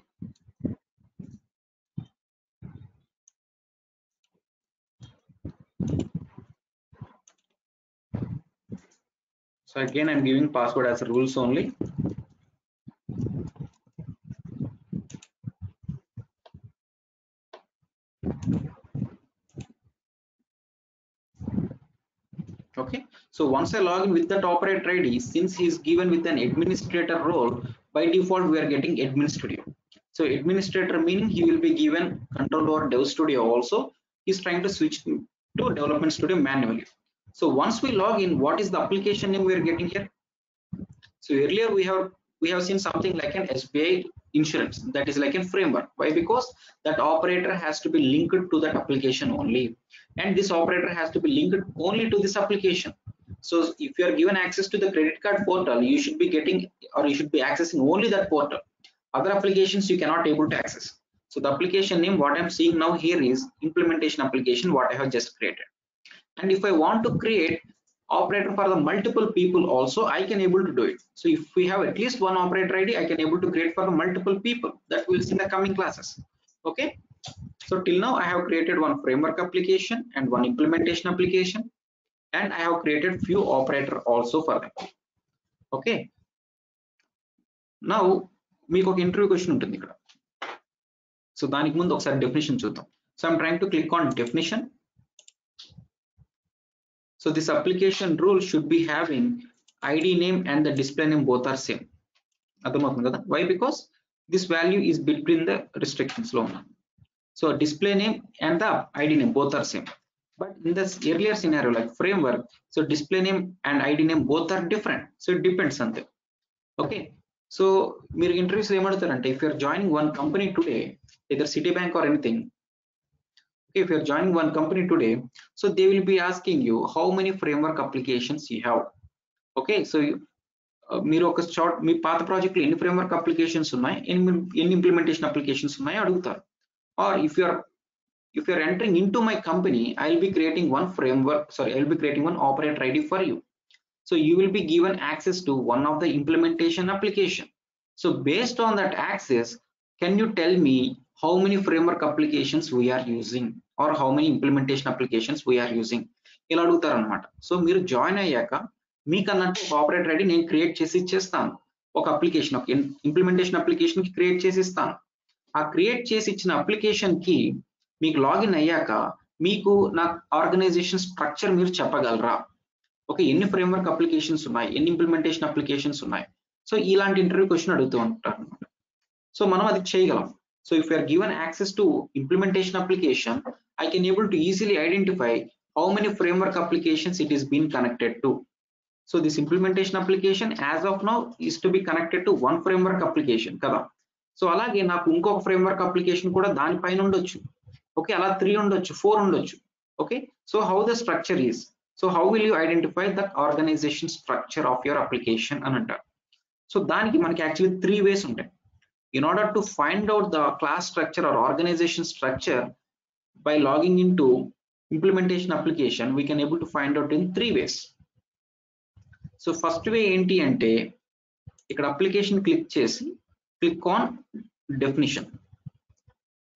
So again I'm giving password as rules only. Okay, so once I log in with that operator ID, since he is given with an administrator role, by default we are getting admin studio. So administrator meaning he will be given control over dev studio also. He's trying to switch to development studio manually. So once we log in, what is the application name we are getting here? So earlier we have seen something like an SBI insurance, that is like a framework. Why? Because that operator has to be linked to that application only, and this operator has to be linked only to this application. So if you are given access to the credit card portal, you should be getting, or you should be accessing only that portal. Other applications you cannot able to access. So the application name what I'm seeing now here is implementation application what I have just created. And if I want to create operator for the multiple people also, I can able to do it. So if we have at least one operator ID, I can able to create for the multiple people. That we'll see in the coming classes. Okay, so till now I have created one framework application and one implementation application, and I have created few operator also for them. Okay, now మీకు ఒక interview question ఉంటుంది ఇక్కడ. So దానికి ముందు ఒకసారి definition చూద్దాం. So I'm trying to click on definition. So this application rule should be having ID name and the display name both are same. Why? Because this value is between the restrictions. So display name and the ID name both are same. But in this earlier scenario, like framework, so display name and ID name both are different. So it depends on them. Okay. So interviews if you're joining one company today, either Citibank or anything, if you're joining one company today, so they will be asking you how many framework applications you have. Okay, so మీరు ఒక short మీ పాత project లో ఎన్ని framework applications ఉన్నాయి, ఎన్ని implementation applications ఉన్నాయి అడుగుతారు. Or if you're entering into my company, I'll be creating one I'll be creating one operator ID for you. So you will be given access to one of the implementation application. So based on that access, can you tell me how many framework applications we are using or how many implementation applications we are using? ఇలా అడుగుతారు అనమాట. So మీరు join అయ్యాక మీకు అన్నట్టు operator ID నేను create చేసి ఇచ్చేస్తాను. ఒక అప్లికేషన్, ఒక ఇంప్లిమెంటేషన్ అప్లికేషన్ కి క్రియేట్ చేసి ఇస్తాను. ఆ క్రియేట్ చేసి ఇచ్చిన అప్లికేషన్ కి మీకు లాగిన్ అయ్యాక మీకు నా ఆర్గనైజేషన్ స్ట్రక్చర్ మీరు చెప్పగలరా? ఓకే, ఎన్ని ఫ్రేమ్వర్క్ అప్లికేషన్స్ ఉన్నాయి, ఎన్ని ఇంప్లిమెంటేషన్ అప్లికేషన్స్ ఉన్నాయి. సో ఇలాంటి ఇంటర్వ్యూ క్వశ్చన్ అడుగుతూ ఉంటారు అనమాట. సో మనం అది చేయగలం. So if you are given access to implementation application, I can able to easily identify how many framework applications it is been connected to. So this implementation application as of now is to be connected to one framework application కదా. So అలాగే నాకు ఇంకొక framework application కూడా దానిపైన ఉండొచ్చు. Okay, అలా 3 ఉండొచ్చు, 4 ఉండొచ్చు. Okay, so how the structure is, so how will you identify the organisation structure of your application అని అంటారు. సో దానికి మనకి యాక్చువల్లీ 3 వేస్ ఉంటాయి. In order to find out the class structure or organization structure by logging into implementation application, we can able to find out in 3 ways. So first way enti ante ikkada application click on definition.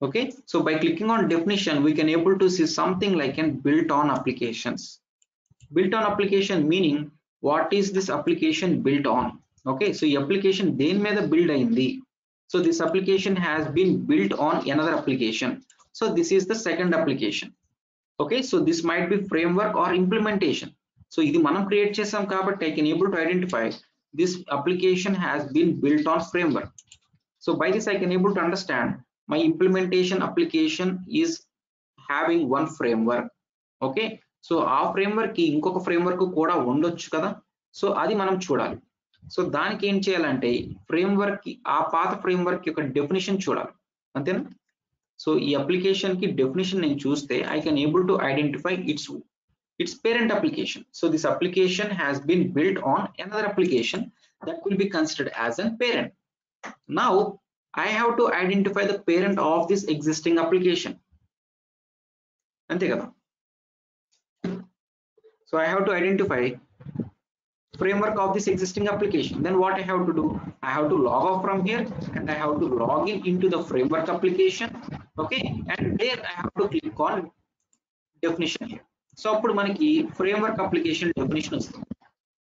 Okay, so by clicking on definition, we can able to see something like an built on applications. Built on application meaning what is this application built on? Okay, so ee application deni meeda build ayindi. So this application has been built on another application. So this is the second application. Okay, so this might be framework or implementation. So ఇది మనం create చేసాం కాబట్టి I can able to identify this application has been built on framework. So by this I can able to understand my implementation application is having one framework. Okay, so ఆ framework కి ఇంకొక framework కూడా ఉండొచ్చు కదా. So అది మనం చూడాలి. So దానికి ఏం చేయాలంటే ఫ్రేమ్వర్క్ కి ఆ పాత ఫ్రేమ్వర్క్ యొక్క డెఫినిషన్ చూడాలి, అంతేనా. సో ఈ అప్లికేషన్ కి డెఫినిషన్ నేను చూస్తే I can able to identify its parent application. So this application has been built on another application that will be considered as a parent. Now I have to identify the parent of this existing application, ante kada. So I have to identify framework of this existing application. Then what I have to do, I have to log off from here and I have to log in into the framework application. Okay, and there I have to click on definition here. So appudu manaki framework application definition vastund,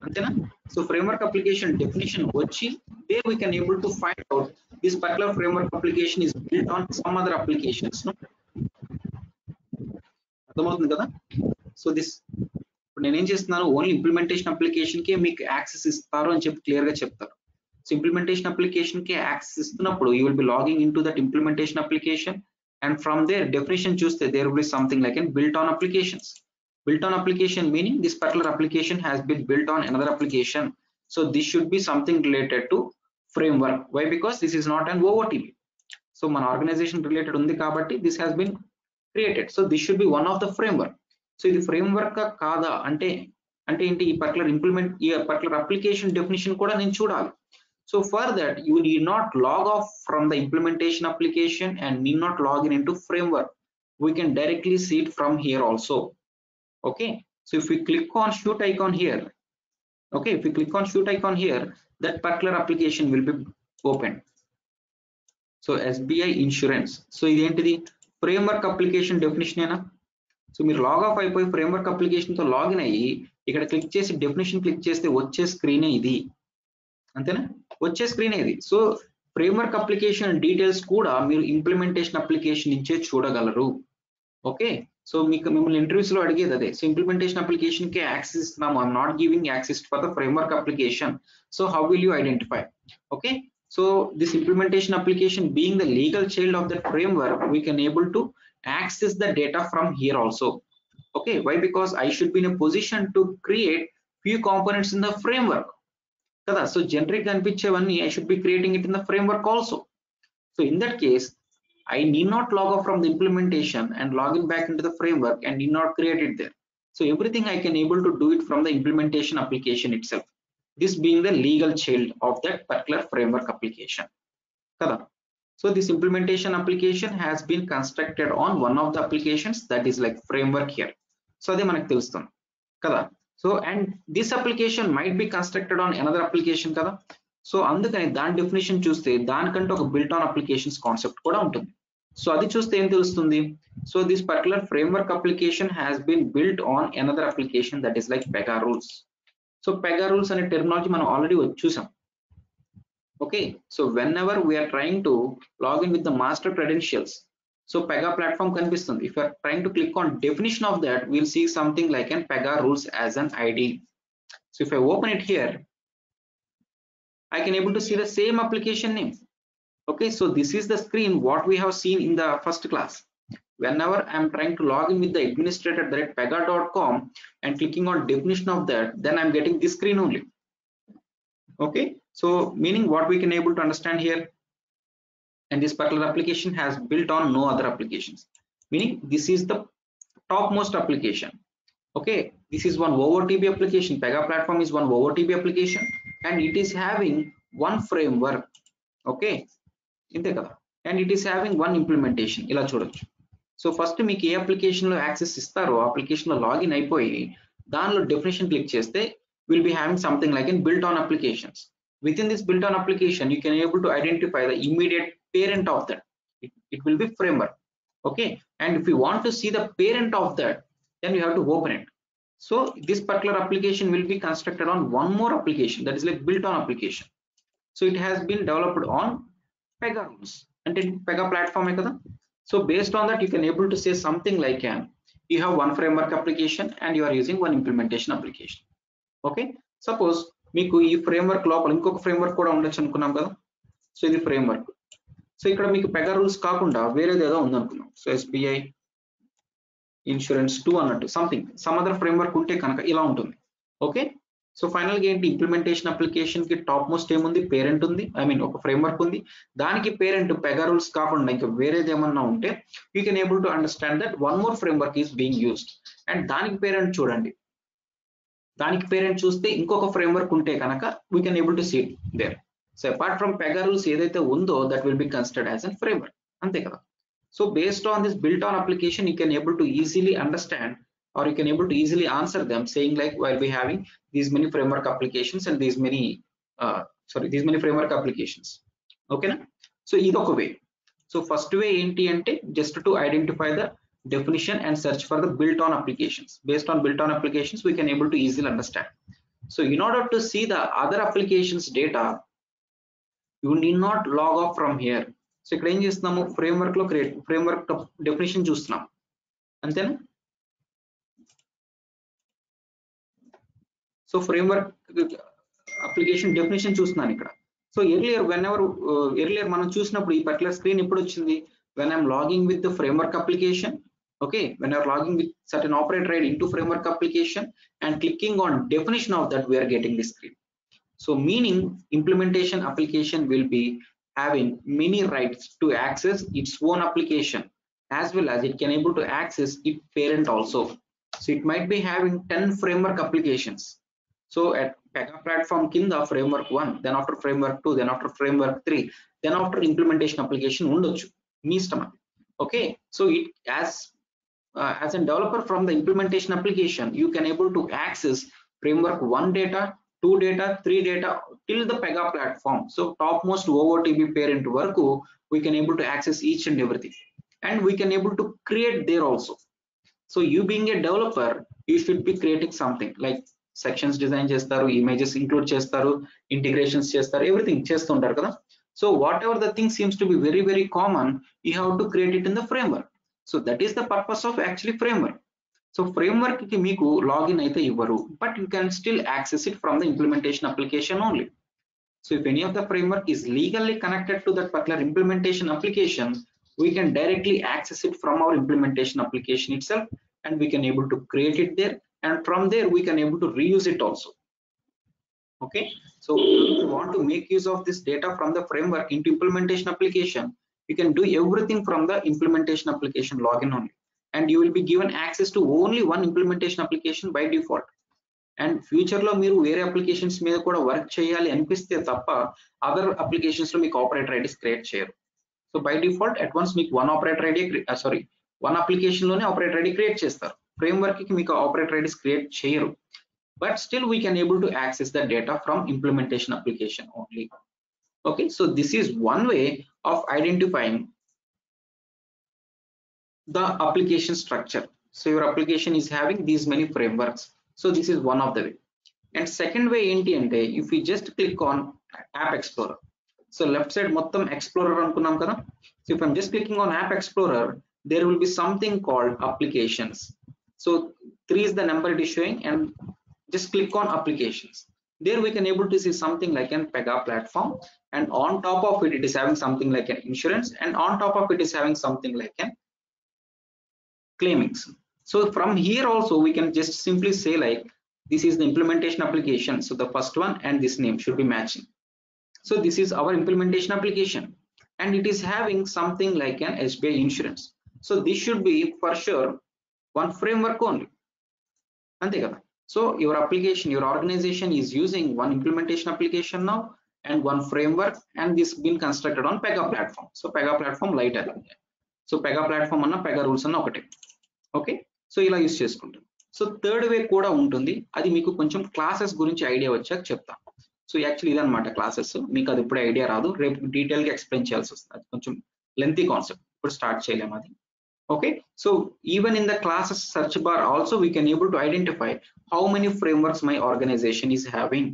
antena. So framework application definition vachi there we can able to find out this particular framework application is built on some other applications, no. అర్థమవుతుంది కదా. So this ఇప్పుడు నేను ఏం చేస్తున్నాను, only implementation application కి మీకు access ఇస్తారు అని చెప్పి క్లియర్ గా చెప్తారు. సో ఇంప్లిమెంటేషన్ అప్లికేషన్ కి యాక్సెస్ ఇస్తున్నప్పుడు you will be logging in to that implementation application and from there definition చూస్తే there will be something like an built on applications. Built on application meaning this particular application has been built on another application. So this should be something related to framework. Why? Because this is not an OOTP. So మన organization related ఉంది కాబట్టి this has been created. So this should be one of the framework. So ఇది framework కాదా అంటే ఏంటి, ఈ particular application definition కూడా నేను చూడాలి. So for that you need not log off from the implementation application and need not log in into framework. We can directly see it from here also. Okay, so if we click on shoot icon here, okay, if we click on shoot icon here, that particular application will be opened. So SBI insurance. So identity framework application definition ena. So మీరు log of అయిపోయి framework application తో login అయ్యి ఇక్కడ click చేసి definition click చేస్తే వచ్చే స్క్రీనే ఇది, అంతేనా, వచ్చే స్క్రీనే ఇది. సో ఫ్రేమ్వర్క్ అప్లికేషన్ డీటెయిల్స్ కూడా మీరు ఇంప్లిమెంటేషన్ అప్లికేషన్ నుంచే చూడగలరు. ఓకే, సో మిమ్మల్ని ఇంటర్వ్యూస్ లో అడిగేది అదే. సో ఇంప్లిమెంటేషన్ అప్లికేషన్ కి యాక్సెస్ ఇస్తున్నాము, I'm not giving access for the framework application. So how will you identify? Okay, so this implementation application being the legal child of the framework, we can able to access the data from here also. Okay, why? Because I should be in a position to create few components in the framework kada. So generic kanipichevani I should be creating it in the framework also. So in that case, I need not log off from the implementation and log in back into the framework and need not create it there. So everything I can able to do it from the implementation application itself, this being the legal child of that particular framework application kada. So this implementation application has been constructed on one of the applications, that is like framework here. So ade manaku telustundi kada. So and this application might be constructed on another application kada. So అందుకని దాని definition చూస్తే దానికంటే ఒక built on applications concept కూడా ఉంటుంది. So అది చూస్తే ఏం తెలుస్తుంది? So this particular framework application has been built on another application that is like Pega rules. So Pega rules అనే టెర్మినాలజీ మనం ఆల్రెడీ చూసాం. Okay, so whenever we are trying to log in with the master credentials, so pega platform కనిపిస్తుంది. if you are trying to click on definition of that, we'll see something like an pega rules as an id. So if I open it here, I can able to see the same application name. Okay, so this is the screen what we have seen in the first class. Whenever I'm trying to log in with the administrator at pega.com and clicking on definition of that, then I'm getting this screen only. Okay, so meaning what we can able to understand here, and this particular application has built on no other applications, meaning this is the topmost application. Okay, this is one OOTB application. Pega platform is one OOTB application and it is having one framework. Okay, inte kada, and it is having one implementation. Ila chudochu. So first meeku ee application lo access istaro, application lo login అయిపోయి దానిలో definition click చేస్తే we'll be having something like in built on applications. Within this built on application, you can able to identify the immediate parent of that. It will be framework. Okay, and if you want to see the parent of that, then you have to open it. So this particular application will be constructed on one more application, that is like built on application. So it has been developed on pega rules and pega platform kada. So based on that, you can able to say something like you have one framework application and you are using one implementation application. Okay, suppose మీకు ఈ framework లోపల ఇంకొక framework కూడా ఉండొచ్చు అనుకున్నాం కదా. So ఇది framework. So ఇక్కడ మీకు పెగా రూల్స్ కాకుండా వేరేది ఏదో ఉందనుకున్నాం. సో SBI ఇన్సూరెన్స్ 2 అన్నట్టు సంథింగ్ సమ్ అదర్ ఫ్రేమ్వర్క్ ఉంటే కనుక ఇలా ఉంటుంది. ఓకే, సో ఫైనల్ గా ఏంటి, ఇంప్లిమెంటేషన్ అప్లికేషన్ కి టాప్ మోస్ట్ ఏముంది, పేరెంట్ ఉంది, ఐ మీన్ ఒక ఫ్రేమ్వర్క్ ఉంది, దానికి పేరెంట్ పెగా రూల్స్ కాకుండా ఇంకా వేరేది ఏమన్నా ఉంటే you can able to understand that one more framework is being used. And దానికి పేరెంట్ చూడండి, దానికి పేరెంట్ చూస్తే ఇంకొక ఫ్రేమ్వర్క్ ఉంటే కనుక we can able to see it there. So apart from Pega rules ఏదైతే ఉందో that will be considered as an framework, అంతే కదా. So based on this built on application, you can able to easily understand or you can able to easily answer them saying like while we having these many framework applications and these many framework applications. Okay na? So idoka way. So first way enti ante just to identify the definition and search for the built on applications. Based on built on applications, we can able to easily understand. So in order to see the other applications data, you need not log off from here. So ఇక్కడ ఏం చేస్తున్నాము, framework లో framework definition చూస్తున్నాం అంతేనా. So framework application definition చూస్తున్నాను ఇక్కడ. So earlier మనం చూసినప్పుడు ఈ పర్టికులర్ స్క్రీన్ ఎప్పుడు వచ్చింది, when I'm logging with the framework application. Okay, when you're logging with certain operator into framework application and clicking on definition of that, we are getting this screen. So meaning implementation application will be having many rights to access its own application as well as it can able to access its parent also. So it might be having 10 framework applications. So at Pega platform kinda framework 1, then after framework 2, then after framework 3, then after implementation application undochu మీ ఇష్టం. Okay, so it as a developer from the implementation application, you can able to access framework 1 data, 2 data, 3 data till the Pega platform. So topmost OOTB parent వరకు we can able to access each and everything, and we can able to create there also. So you being a developer, you should be creating something like sections design చేస్తారు, images include చేస్తారు, integrations చేస్తారు, everything చేస్తుంటారు కదా. So whatever the thing seems to be very common, you have to create it in the framework. So that is the purpose of actually framework. So framework ki meeku login aithe ivvaru, but you can still access it from the implementation application only. So if any of the framework is legally connected to that particular implementation application, we can directly access it from our implementation application itself and we can able to create it there, and from there we can able to reuse it also. Okay, so if you want to make use of this data from the framework into implementation application, you can do everything from the implementation application login only, and you will be given access to only one implementation application by default. And future లో మీరు వేరే applications మీద కూడా work చేయాలి అనిపిస్తే తప్ప other applications లో మీకు ఆపరేటర్ ఐడీస్ క్రియేట్ చేయరు. సో బై డిఫాల్ట్ అడ్వాన్స్ మీకు one operator ID one application లోనే ఆపరేటర్ ఐడి క్రియేట్ చేస్తారు. ఫ్రేమ్వర్క్ కి మీకు ఆపరేటర్ ఐడీస్ క్రియేట్ చేయరు, but still we can able to access the data from implementation application only. Okay, so this is one way of identifying the application structure. So your application is having these many frameworks, so this is one of the way. And second way enti ante, if we just click on app explorer, so left side mottam explorer anukunnam kada. So if I'm just clicking on app explorer, there will be something called applications. So 3 is the number it is showing, and just click on applications. There we can able to see something like an Pega platform, and on top of it, it is having something like an insurance, and on top of it is having something like an claimings. So from here also we can just simply say like this is the implementation application, so the first one and this name should be matching. So this is our implementation application, and it is having something like an SBI insurance. So this should be for sure one framework only, ante kada. So your application, your organization is using one implementation application now and one framework, and this been constructed on Pega platform. So Pega platform light adi. So Pega platform anna Pega rules anna okate. Okay, so ila use cheskuntam. So third way kuda untundi, adi meeku koncham classes gurinchi idea vachak chepta. So actually idanamata classes meeku adi ippude idea raadu, repu detail ga explain cheyalsi vastadi, adi koncham lengthy concept, ippudu start cheyalem adi. Okay, so even in the classes search bar also we can able to identify how many frameworks my organization is having.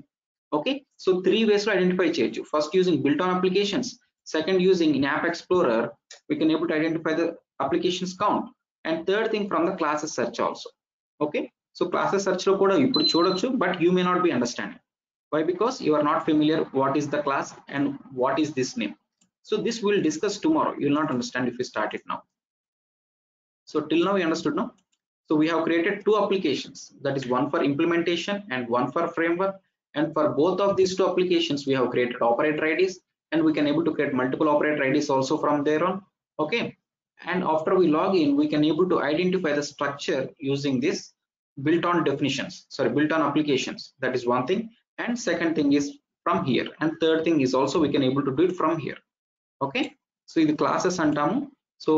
Okay, so 3 ways to identify cheyachu. First using built on applications, second using in app explorer we can able to identify the applications count, and third thing from the classes search also. Okay, so classes search lo kuda ippudu chodochu, but you may not be understanding. Why? Because you are not familiar what is the class and what is this name. So this we will discuss tomorrow. You will not understand if you start it now. So till now you understood now. So we have created 2 applications, that is one for implementation and one for framework, and for both of these 2 applications we have created operator IDs, and we can able to create multiple operator IDs also from there on. Okay, and after we log in we can able to identify the structure using this built on definitions, built on applications. That is one thing, and second thing is from here, and third thing is also we can able to do it from here. Okay, so the classes antamu. So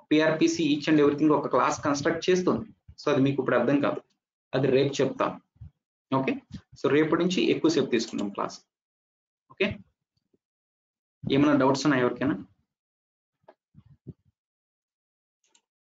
PRPC each and everything ఒక class construct చేస్తుంది. So అది మీకు ఇప్పుడు అర్థం కాదు, అది రేపు చెప్తాను. ఓకే, సో రేపటి నుంచి ఎక్కువసేపు తీసుకుందాం క్లాస్. ఓకే, ఏమైనా డౌట్స్ ఉన్నాయా ఎవరికైనా?